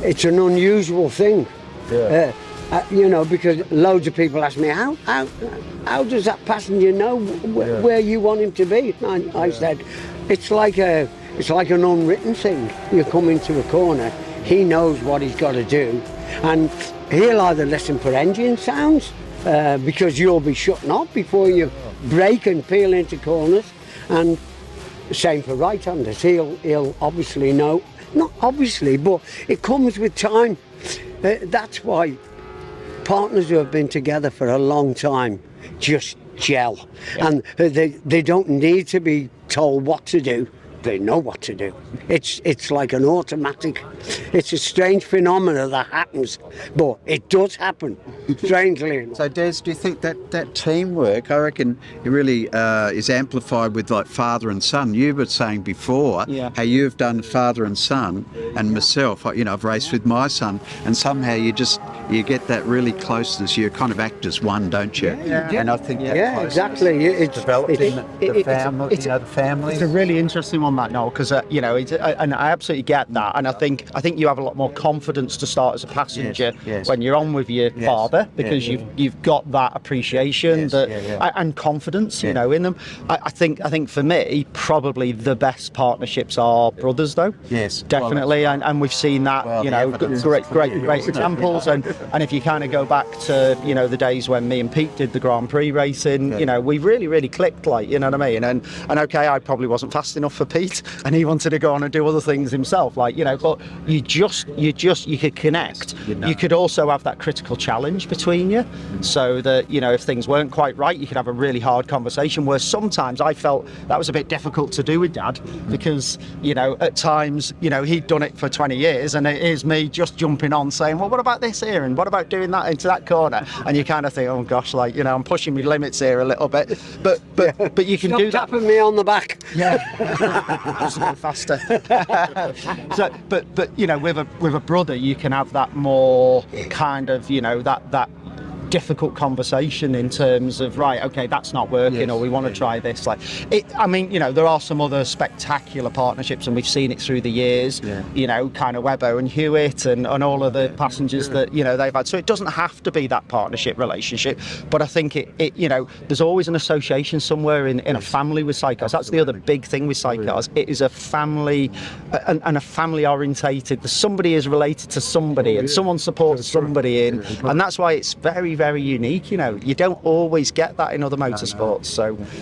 it's an unusual thing. Yeah. You know, because loads of people ask me, how does that passenger know where you want him to be? And I said, it's like an unwritten thing. You come into a corner, he knows what he's got to do, and he'll either listen for engine sounds, because you'll be shutting off before you brake and peel into corners, and same for right-handers. He'll obviously know, not obviously, but it comes with time. That's why partners who have been together for a long time just gel, and they don't need to be told what to do. They know what to do. It's like an automatic. It's a strange phenomenon that happens, but it does happen, strangely. So, Des, do you think that teamwork, I reckon, it really is amplified with like father and son? You were saying before how you've done father and son, and myself. You know, I've raced with my son, and somehow you get that really closeness. You kind of act as one, don't you? Yeah. And I think Exactly. It's developed in the family. The family. It's a really interesting one, that, Noel, because you know, and I absolutely get that, and I think you have a lot more confidence to start as a passenger when you're on with your father, because you've got that appreciation and confidence, you know, in them. I think for me, probably the best partnerships are brothers, though. Yes, definitely, and we've seen that. You know, great examples, and if you kind of go back to, you know, the days when me and Pete did the Grand Prix racing, you know, we really clicked, like, you know what I mean, and okay, I probably wasn't fast enough for Pete, and he wanted to go on and do other things himself, like, you know, but you could connect. You could also have that critical challenge between you, so that, you know, if things weren't quite right, you could have a really hard conversation, where sometimes I felt that was a bit difficult to do with Dad, because, you know, at times, you know, he'd done it for 20 years, and it is me just jumping on saying, well, what about this here, and what about doing that into that corner, and you kind of think, oh gosh, like, you know, I'm pushing my limits here a little bit, but you can do that. Tapping me on the back. Just a bit faster. So, but you know, with a brother, you can have that more kind of, you know, that difficult conversation in terms of, right, okay, that's not working, or we want to try this. Like, I mean, you know, there are some other spectacular partnerships, and we've seen it through the years. You know, kind of Webber and Hewitt, and all of the passengers that, you know, they've had. So it doesn't have to be that partnership relationship, but I think it you know, there's always an association somewhere in a family with sidecars. That's the other big thing with sidecars. It is a family, and a family orientated. Somebody is related to somebody, and someone supports somebody in, and that's why it's very unique. You know, you don't always get that in other motorsports.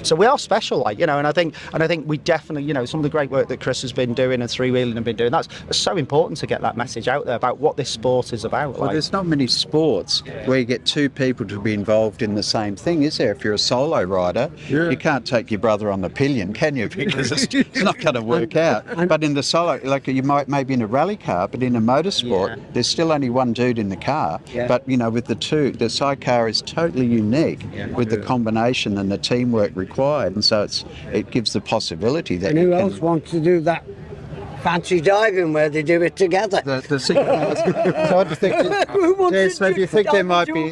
So we are special, like, you know, and I think we definitely, you know, some of the great work that Chris has been doing and Three Wheeling have been doing, that's so important to get that message out there about what this sport is about. Well, there's not many sports where you get two people to be involved in the same thing, is there? If you're a solo rider, you can't take your brother on the pillion, can you? Because it's not going to work out. But in the solo, like, you might maybe in a rally car, but in a motorsport, there's still only one dude in the car. But, you know, with the sidecar is totally unique with the combination and the teamwork required, and so it gives the possibility that. And who else wants to do that fancy diving where they do it together? The so do you think there might be?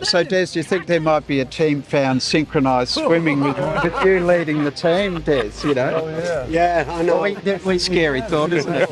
So Des, do you think there might be a team found synchronised swimming with you leading the team, Des? You know? Yeah, I know. Scary thought, isn't it?